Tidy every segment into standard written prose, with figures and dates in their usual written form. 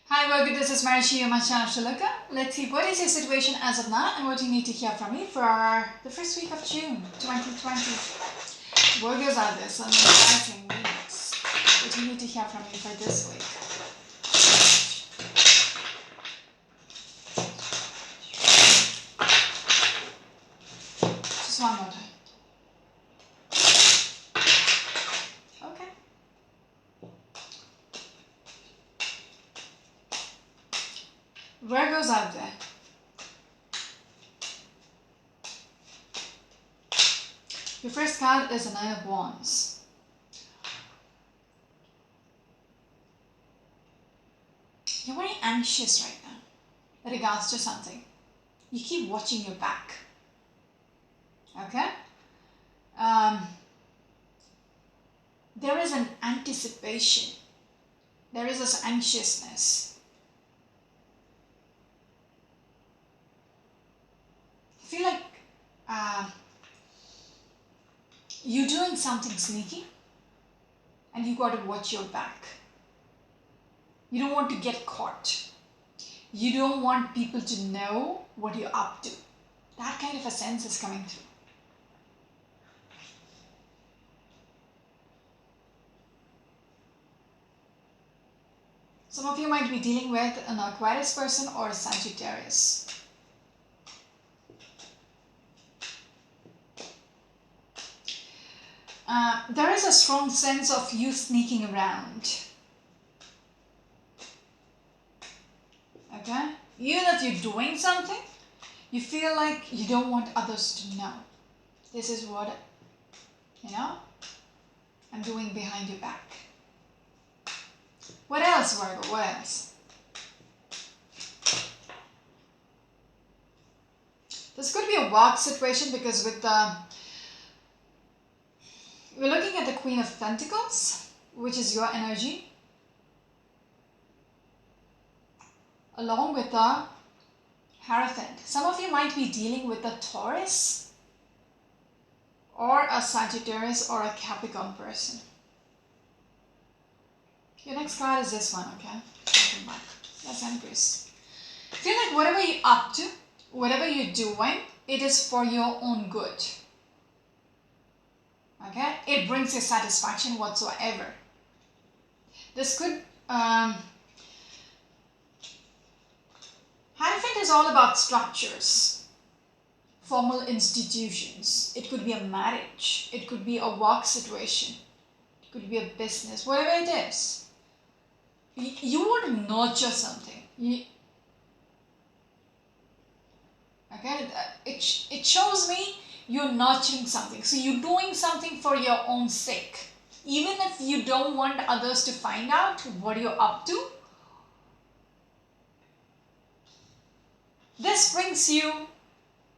Hi Virgo, this is Marishi, your Astrologer. Let's see what is your situation as of now and what you need to hear from me for the first week of June 2020. Virgos are there, some exciting weeks. What you need to hear from me for this week. Just one more time. Okay. Virgos out there. Your first card is a Nine of Wands. You're very anxious right now in regards to something. You keep watching your back. Okay? There is an anticipation. There is this anxiousness. I feel like you're doing something sneaky and you got to watch your back. You don't want to get caught. You don't want people to know what you're up to. That kind of a sense is coming through. Some of you might be dealing with an Aquarius person or a Sagittarius. There is a strong sense of you sneaking around. Okay? Even if you're doing something, you feel like you don't want others to know. This is what, I'm doing behind your back. What else, Virgo? What else? This could be a work situation because we're looking at the Queen of Pentacles, which is your energy, along with the Hierophant. Some of you might be dealing with a Taurus or a Sagittarius or a Capricorn person. Your next card is this one, okay? That's Empress. Feel like whatever you're up to, whatever you're doing, it is for your own good. Okay? It brings you satisfaction whatsoever. This could... Hierophant is all about structures, formal institutions. It could be a marriage. It could be a work situation. It could be a business. Whatever it is. You want to nurture something. Okay? It shows me you're nurturing something. So you're doing something for your own sake. Even if you don't want others to find out what you're up to, this brings you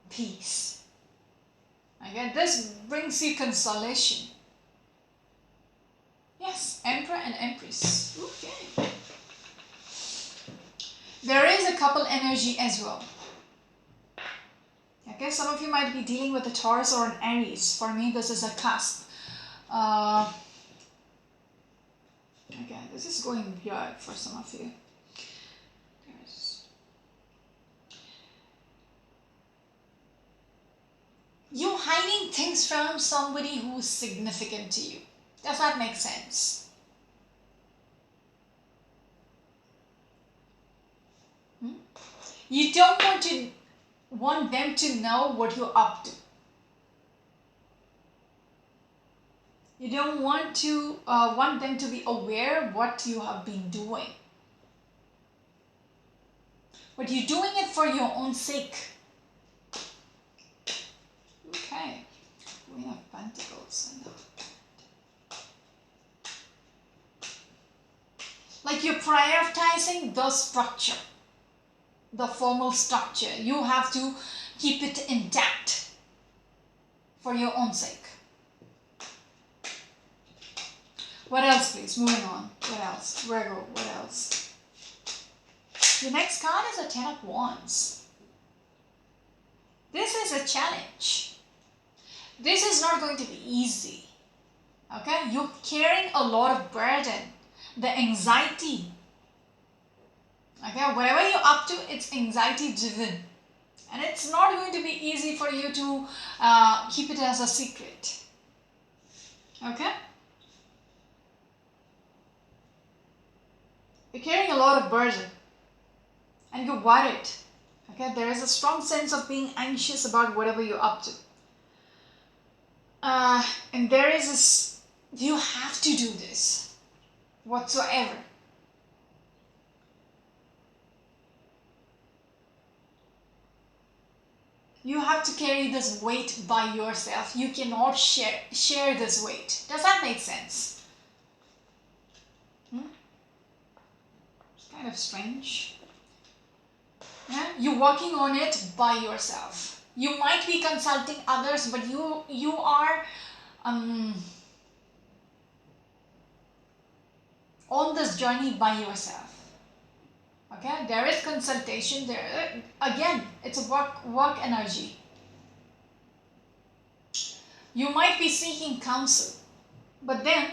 peace. Okay? This brings you consolation. Yes, Emperor and Empress. Okay. There is a couple energy as well. Okay, some of you might be dealing with a Taurus or an Aries. For me, this is a cusp. Okay, this is going weird for some of you. You're hiding things from somebody who's significant to you. Does that make sense? You don't want them to know what you're up to. You don't want them to be aware what you have been doing. But you're doing it for your own sake. Okay. Queen of Pentacles. Like you're prioritizing the structure. The formal structure. You have to keep it intact for your own sake. What else, please? Moving on. What else? Virgo, what else? The next card is a Ten of Wands. This is a challenge. This is not going to be easy. Okay? You're carrying a lot of burden. The anxiety Okay, whatever you're up to, it's anxiety driven. And it's not going to be easy for you to keep it as a secret. Okay? You're carrying a lot of burden. And you're worried. Okay? There is a strong sense of being anxious about whatever you're up to. And there is this, you have to do this. Whatsoever. You have to carry this weight by yourself. You cannot share this weight. Does that make sense? It's kind of strange. Yeah? You're working on it by yourself. You might be consulting others, but you are on this journey by yourself. Okay, there is consultation there. Again, it's a work energy. You might be seeking counsel, but then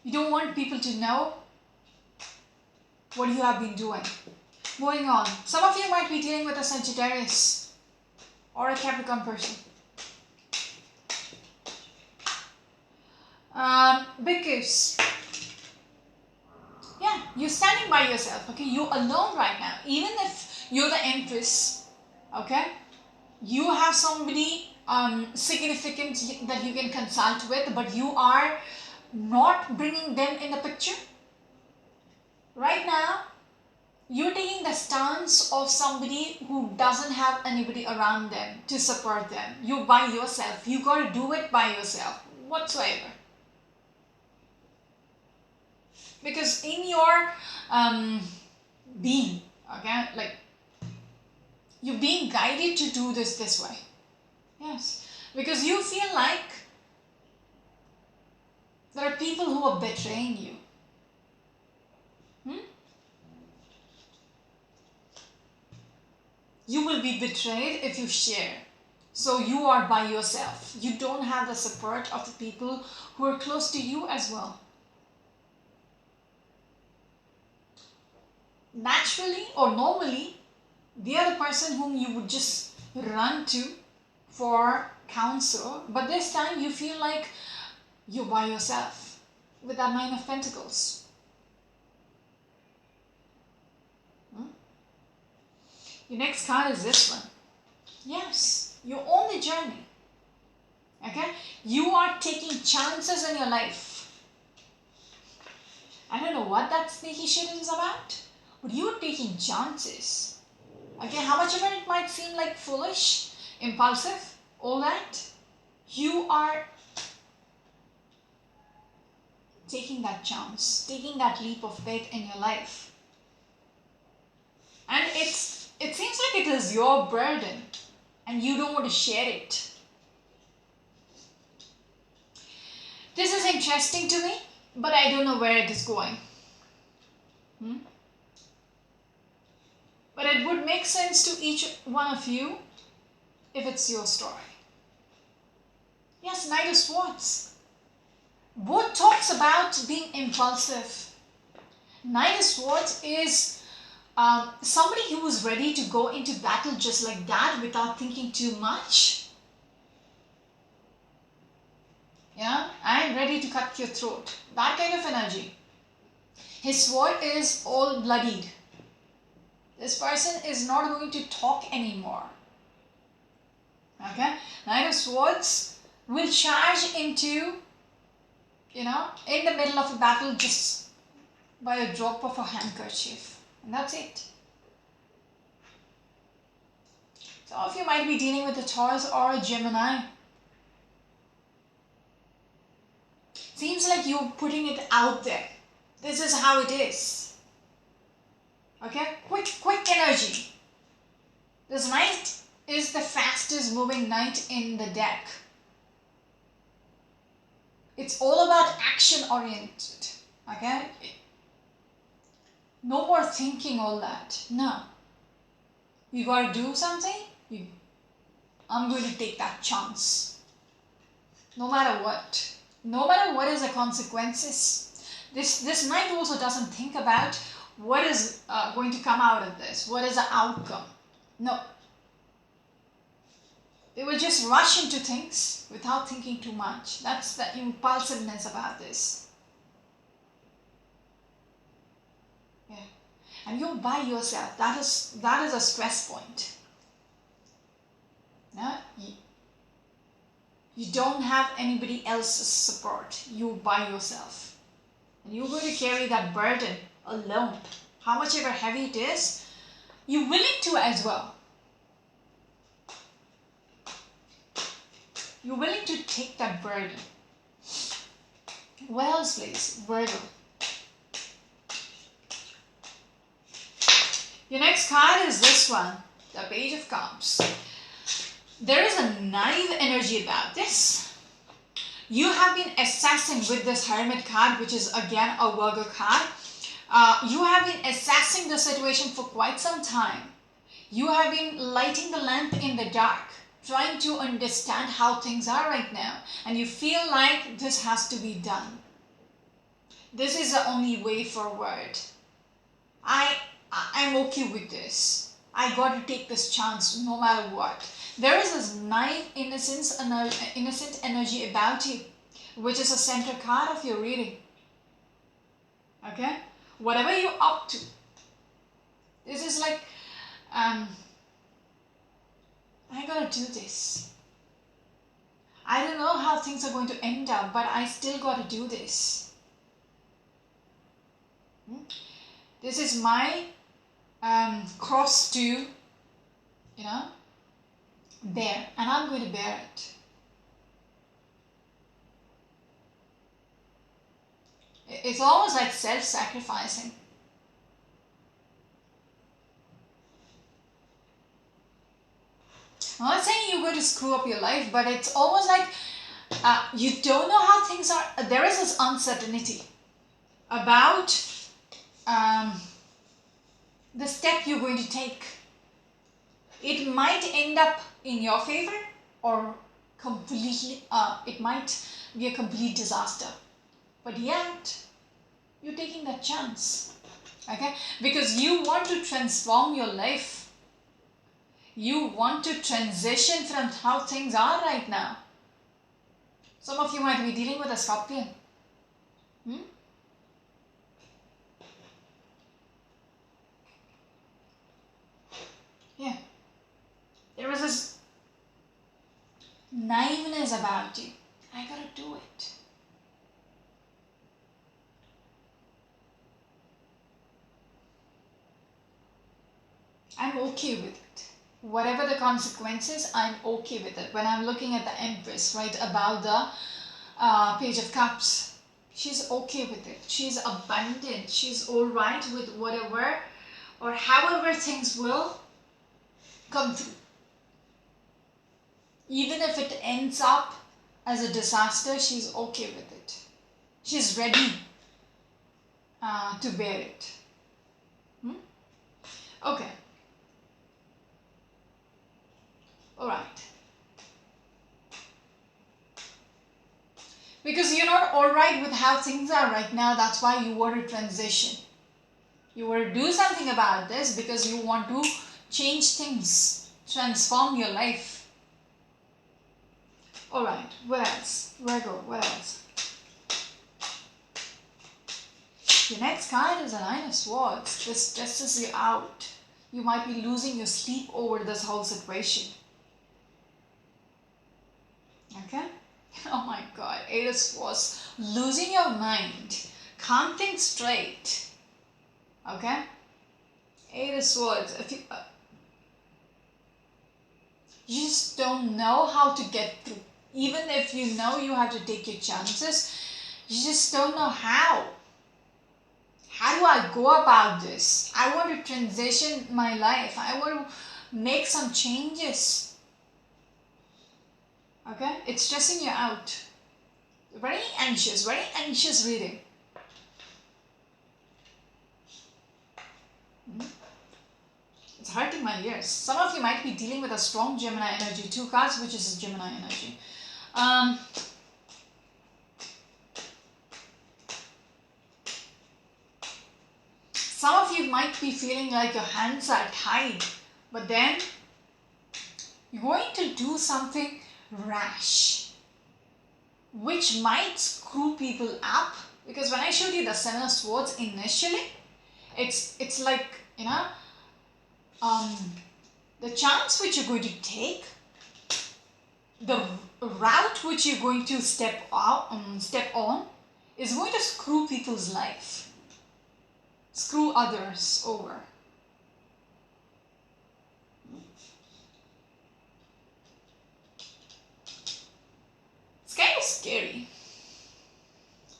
you don't want people to know what you have been doing. Moving on. Some of you might be dealing with a Sagittarius or a Capricorn person. Because you're standing by yourself, okay? You're alone right now. Even if you're the Empress, okay? You have somebody significant that you can consult with, but you are not bringing them in the picture. Right now, you're taking the stance of somebody who doesn't have anybody around them to support them. You're by yourself. You got to do it by yourself, whatsoever. Because in your being, okay, like you're being guided to do this way. Yes, because you feel like there are people who are betraying you. You will be betrayed if you share. So you are by yourself. You don't have the support of the people who are close to you as well. Naturally or normally, they are the person whom you would just run to for counsel, but this time you feel like you're by yourself with that Nine of Pentacles. Your next card is this one. Yes, you're on the journey. Okay? You are taking chances in your life. I don't know what that sneaky shit is about, but you're taking chances. Okay, how much of it might seem like foolish, impulsive, all that, you are taking that chance, taking that leap of faith in your life. And it seems like it is your burden and you don't want to share it. This is interesting to me, but I don't know where it is going. But it would make sense to each one of you if it's your story. Yes, Knight of Swords. Both talks about being impulsive. Knight of Swords is somebody who is ready to go into battle just like that without thinking too much. Yeah, I'm ready to cut your throat. That kind of energy. His sword is all bloodied. This person is not going to talk anymore. Okay? Knight of Swords will charge into, in the middle of a battle just by a drop of a handkerchief. And that's it. Some of you might be dealing with a Taurus or a Gemini. Seems like you're putting it out there. This is how it is. Okay? Quick energy. This knight is the fastest moving knight in the deck. It's all about action oriented. Okay? No more thinking all that. No. You gotta do something. I'm going to take that chance. No matter what. No matter what is the consequences. This knight also doesn't think about what is going to come out of this, what is the outcome. No, they will just rush into things without thinking too much. That's the impulsiveness about this. Yeah, and you're by yourself. That is a stress point. No, you don't have anybody else's support. You by yourself, and you're going to carry that burden alone. How much ever heavy it is, you're willing to as well. You're willing to take that burden. What else, please? Virgo. Your next card is this one, the Page of Cups. There is a naive energy about this. You have been assessing with this Hermit card, which is again a Virgo card. You have been assessing the situation for quite some time. You have been lighting the lamp in the dark, trying to understand how things are right now, and you feel like this has to be done. This is the only way forward. I'm okay with this. I got to take this chance no matter what. There is this naive innocent energy about you, which is a center card of your reading. Okay? Whatever you're up to, this is like, I gotta do this. I don't know how things are going to end up, but I still gotta do this. This is my cross to, bear, and I'm going to bear it. It's almost like self-sacrificing. I'm not saying you're going to screw up your life, but it's almost like you don't know how things are. There is this uncertainty about the step you're going to take. It might end up in your favor, or completely, it might be a complete disaster. But yet, you're taking that chance, okay? Because you want to transform your life. You want to transition from how things are right now. Some of you might be dealing with a Scorpion. Yeah. There is this naiveness about you. I gotta do it. I'm okay with it. Whatever the consequences, I'm okay with it. When I'm looking at the Empress right above the Page of Cups, she's okay with it. She's abundant. She's alright with whatever or however things will come through. Even if it ends up as a disaster, she's okay with it. She's ready to bear it. Okay. Alright. Because you're not alright with how things are right now, that's why you want to transition. You want to do something about this because you want to change things, transform your life. Alright, what else? Virgo, what else? Your next card is a Nine of Swords. This stresses you out. You might be losing your sleep over this whole situation. Okay? Oh my God, Eight of Swords. Losing your mind. Can't think straight. Okay? Eight of Swords. If you just don't know how to get through. Even if you know you have to take your chances, you just don't know how. How do I go about this? I want to transition my life. I want to make some changes. Okay? It's stressing you out. Very anxious reading. It's hurting my ears. Some of you might be dealing with a strong Gemini energy. 2 cards, which is Gemini energy. Some of you might be feeling like your hands are tied, but then you're going to do something rash, which might screw people up. Because when I showed you the 7 of Swords initially, it's like, you know, the chance which you're going to take, the route which you're going to step on is going to screw people's life, screw others over. It's kind of scary.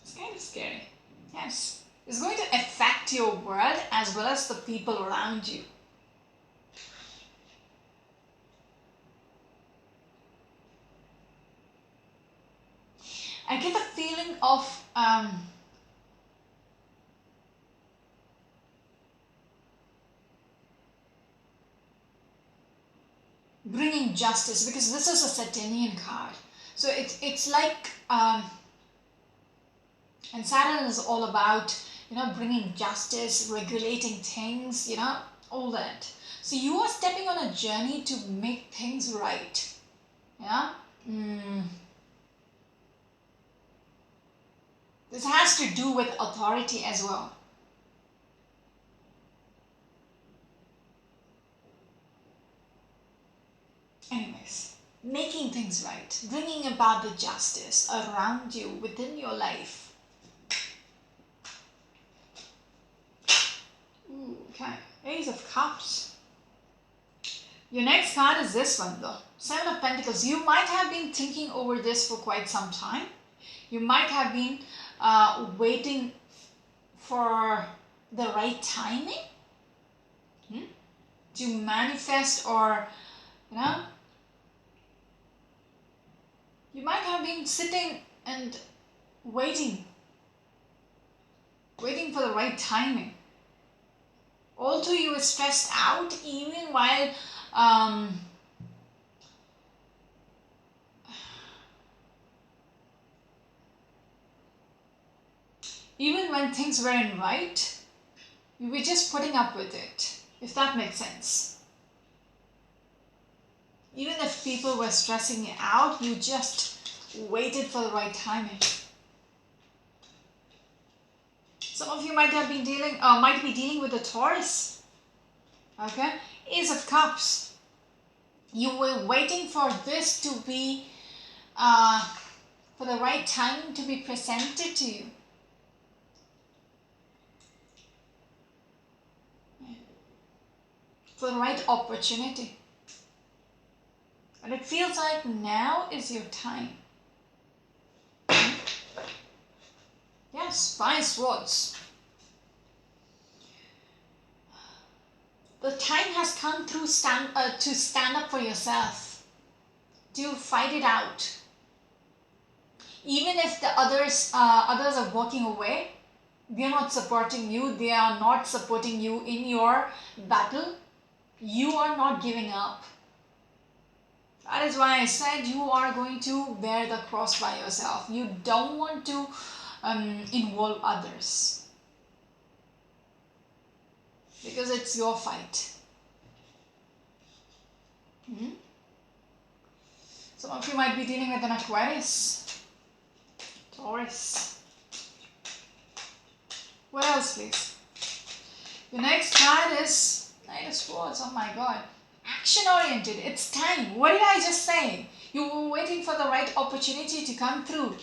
It's kind of scary. Yes. It's going to affect your world as well as the people around you. I get the feeling of bringing justice, because this is a Saturnian card. So it's like, and Saturn is all about, you know, bringing justice, regulating things, you know, all that. So you are stepping on a journey to make things right. Yeah. This has to do with authority as well. Anyways, making things right, bringing about the justice around you, within your life. Ooh, okay, Ace of Cups. Your next card is this one though, 7 of Pentacles. You might have been thinking over this for quite some time. You might have been waiting for the right timing to manifest, or, you know, you might have been sitting and waiting for the right timing. Although you were stressed out, even while even when things weren't right, you were just putting up with it, if that makes sense. Even if people were stressing you out, you just waited for the right timing. Some of you might be dealing with a Taurus. Okay, Ace of Cups. You were waiting for this to be, for the right timing to be presented to you. For the right opportunity. And it feels like now is your time. Yes, 5 Swords. The time has come through to stand up for yourself, to fight it out. Even if the others are walking away, they are not supporting you, they are not supporting you in your battle, you are not giving up. That is why I said you are going to bear the cross by yourself. You don't want to involve others, because it's your fight. Some of you might be dealing with an Aquarius, Taurus. What else, please? The next card is Knight of Swords. Oh my God. Action oriented. It's time. What did I just say? You were waiting for the right opportunity to come through.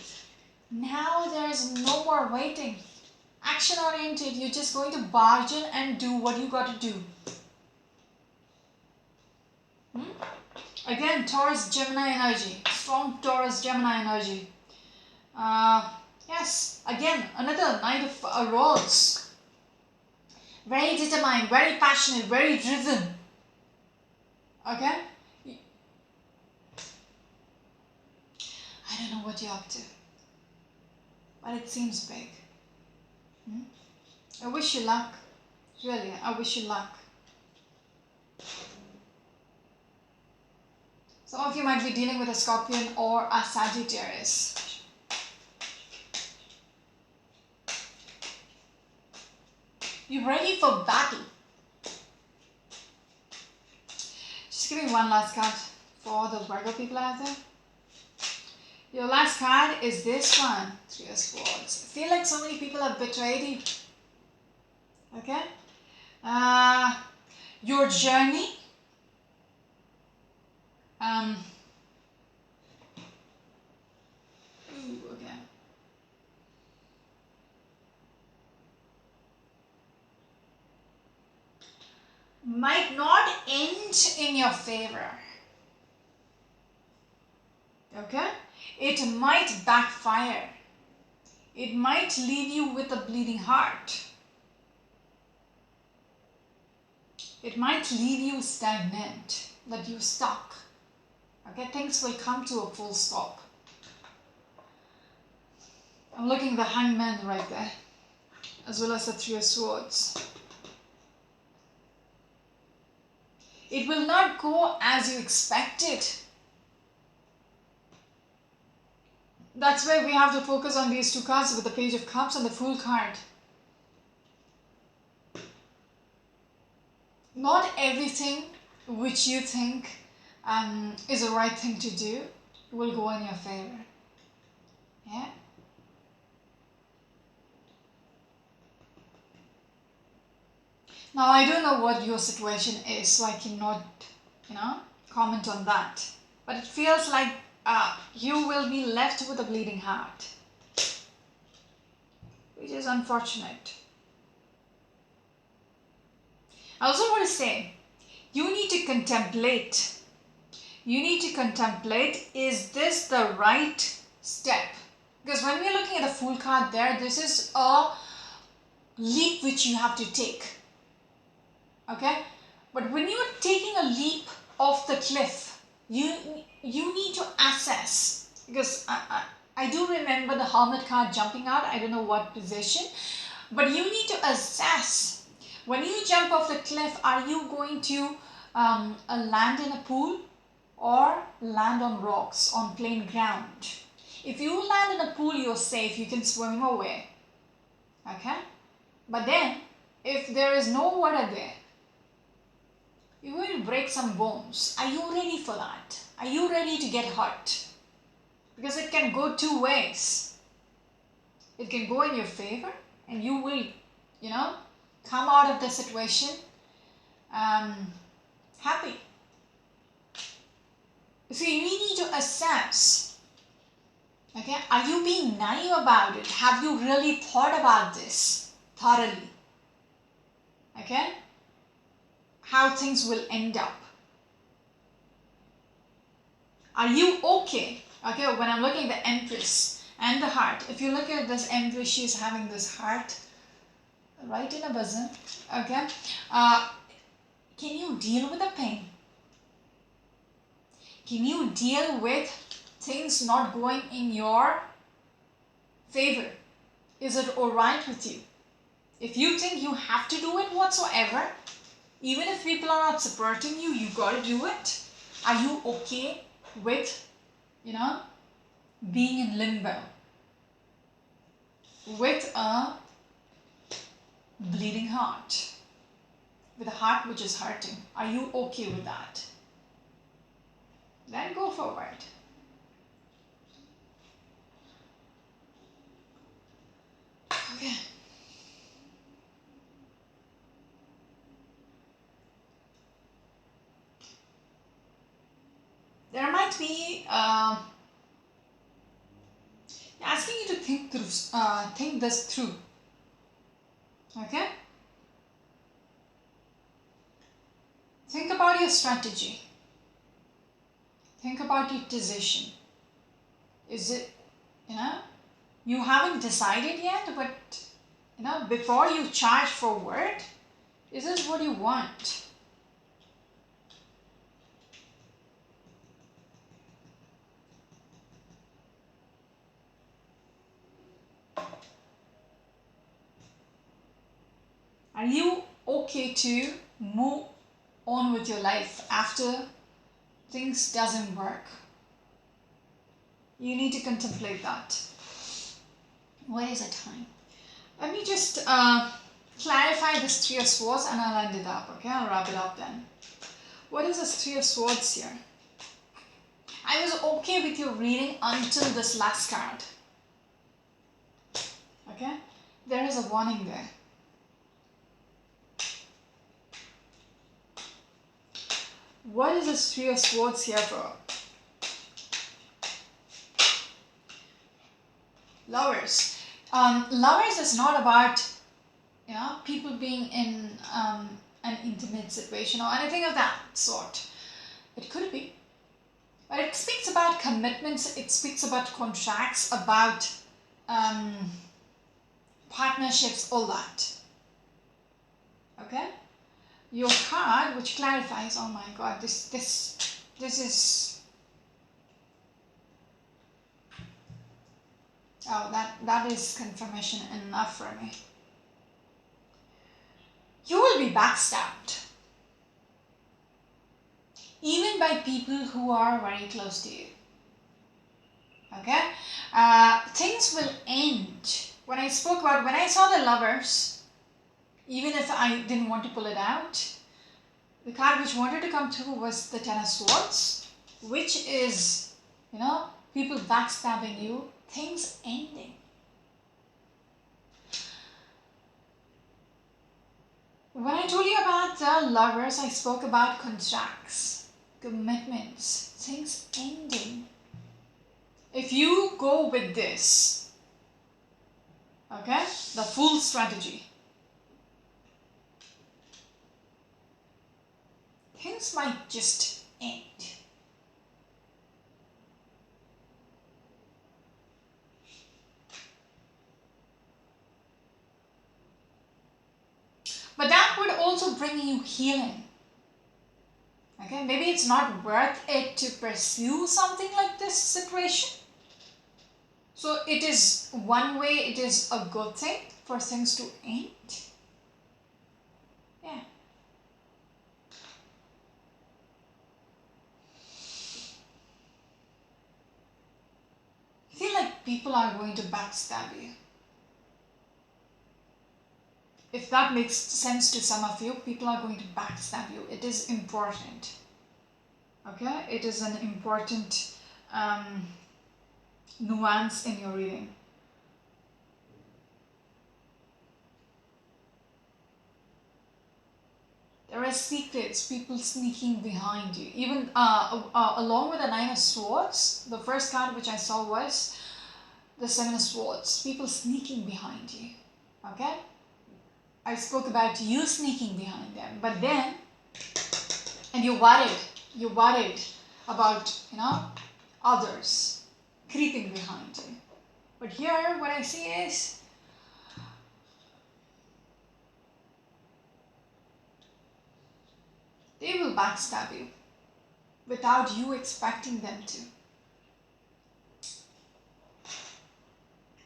Now there is no more waiting. Action oriented. You're just going to barge in and do what you got to do. Again, Taurus Gemini energy. Strong Taurus Gemini energy. Yes, again, another Knight of Rods. Very determined, very passionate, very driven. Okay? I don't know what you're up to, but it seems big. I wish you luck. Really, I wish you luck. Some of you might be dealing with a Scorpion or a Sagittarius. You're ready for battle. Just give me one last card for the Virgo people out there. Your last card is this one, Three of Swords. I feel like so many people have betrayed you. Okay? Your journey. Okay. Might not end in your favor. Okay? It might backfire. It might leave you with a bleeding heart. It might leave you stagnant, that you're stuck. Okay, things will come to a full stop. I'm looking at the Hangman right there, as well as the Three of Swords. It will not go as you expected. That's why we have to focus on these two cards with the Page of Cups and the Fool card. Not everything which you think is the right thing to do will go in your favor. Yeah? Now, I don't know what your situation is, so I cannot, comment on that. But it feels like you will be left with a bleeding heart, which is unfortunate. I also want to say, you need to contemplate. You need to contemplate, is this the right step? Because when we're looking at the Fool card there, this is a leap which you have to take. Okay? But when you are taking a leap off the cliff, you need to assess. Because I do remember the Hermit card jumping out. I don't know what position. But you need to assess. When you jump off the cliff, are you going to land in a pool or land on rocks, on plain ground? If you land in a pool, you're safe. You can swim away. Okay? But then, if there is no water there, you're going to break some bones. Are you ready for that? Are you ready to get hurt? Because it can go two ways. It can go in your favor and you will, come out of the situation happy. So you need to assess. Okay, are you being naive about it? Have you really thought about this thoroughly? Okay, how things will end up. Are you okay? Okay, when I'm looking at the Empress and the heart, if you look at this Empress, she's having this heart right in her bosom. Okay, can you deal with the pain? Can you deal with things not going in your favor? Is it alright with you? If you think you have to do it whatsoever, even if people are not supporting you, you gotta do it. Are you okay with, being in limbo? With a bleeding heart? With a heart which is hurting? Are you okay with that? Then go forward. Okay. There might be asking you to think this through. Okay? Think about your strategy. Think about your decision. Is it, you haven't decided yet, but, before you charge forward, is this what you want? Are you okay to move on with your life after things doesn't work? You need to contemplate that. Where is the time? Let me just clarify this Three of Swords and I'll end it up, okay? I'll wrap it up then. What is this Three of Swords here? I was okay with your reading until this last card. Okay? There is a warning there. What is this Three of Swords here for? Lovers. Lovers is not about, you know, people being in an intimate situation or anything of that sort. It could be. But it speaks about commitments, it speaks about contracts, about partnerships, all that. Okay? Your card, which clarifies, oh my god, this is, oh, that is confirmation enough for me. You will be backstabbed. Even by people who are very close to you. Okay? Things will end. When I saw the Lovers, even if I didn't want to pull it out, the card which wanted to come through was the Ten of Swords, which is, you know, people backstabbing you, things ending. When I told you about the Lovers, I spoke about contracts, commitments, things ending. If you go with this, okay, the Fool strategy, things might just end. But that would also bring you healing. Okay, maybe it's not worth it to pursue something like this situation. So it is, one way it is a good thing for things to end. Yeah. I feel like people are going to backstab you. If that makes sense to some of you, people are going to backstab you. It is important. Okay? It is an important nuance in your reading. There are secrets, people sneaking behind you. Even along with the Nine of Swords, the first card which I saw was the Seven of Swords. People sneaking behind you. Okay? I spoke about you sneaking behind them. But then, and you're worried about, you know, others creeping behind you. But here, what I see is, they will backstab you without you expecting them to.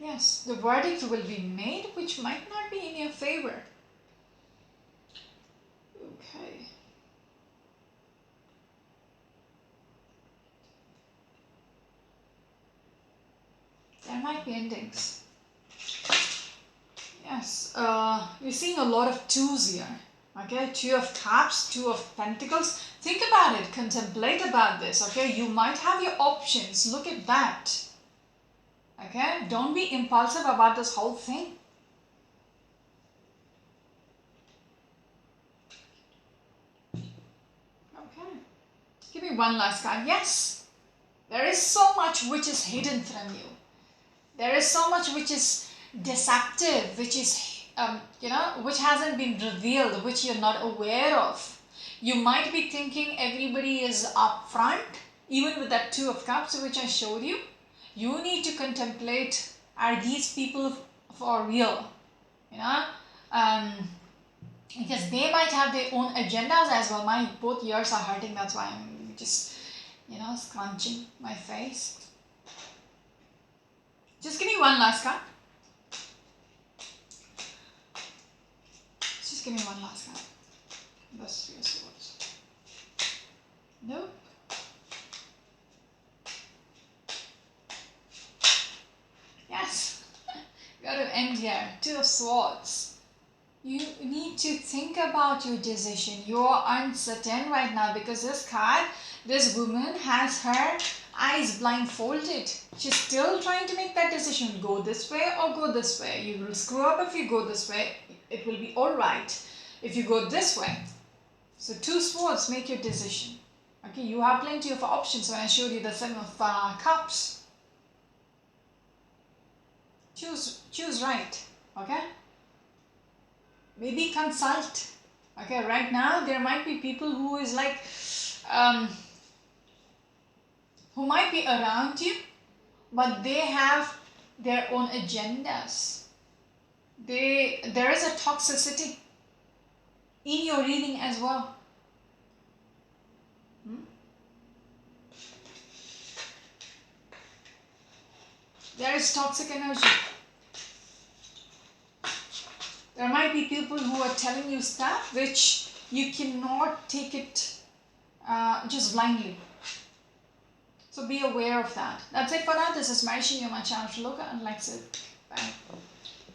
Yes, the verdict will be made, which might not be in your favor. Okay. There might be endings. Yes, you're seeing a lot of twos here. Okay, Two of Cups, Two of Pentacles. Think about it, contemplate about this. Okay, you might have your options. Look at that. Okay, don't be impulsive about this whole thing. Okay, give me one last card. Yes, there is so much which is hidden from you. There is so much which is deceptive, which is, you know, which hasn't been revealed, which you're not aware of. You might be thinking everybody is upfront, even with that Two of Cups which I showed you. You need to contemplate, are these people for real? You know, because they might have their own agendas as well. My both ears are hurting, that's why I'm just, you know, scrunching my face. Just give me one last card. Just give me one last card. That's Three of Swords. Nope. Yes. Got to end here. Two of Swords. You need to think about your decision. You're uncertain right now because this card, this woman has her eyes blindfolded. She's still trying to make that decision. Go this way or go this way. You will screw up if you go this way. It will be alright if you go this way. So 2 swords, make your decision. Okay, you have plenty of options when I showed you the 7 of cups. Choose right. Okay. Maybe consult. Okay, right now there might be people who is like who might be around you, but they have their own agendas. There is a toxicity in your reading as well. There is toxic energy. There might be people who are telling you stuff which you cannot take it just blindly. So be aware of that. That's it for now. This is Marishi, you're my channel. Look and like it. Bye.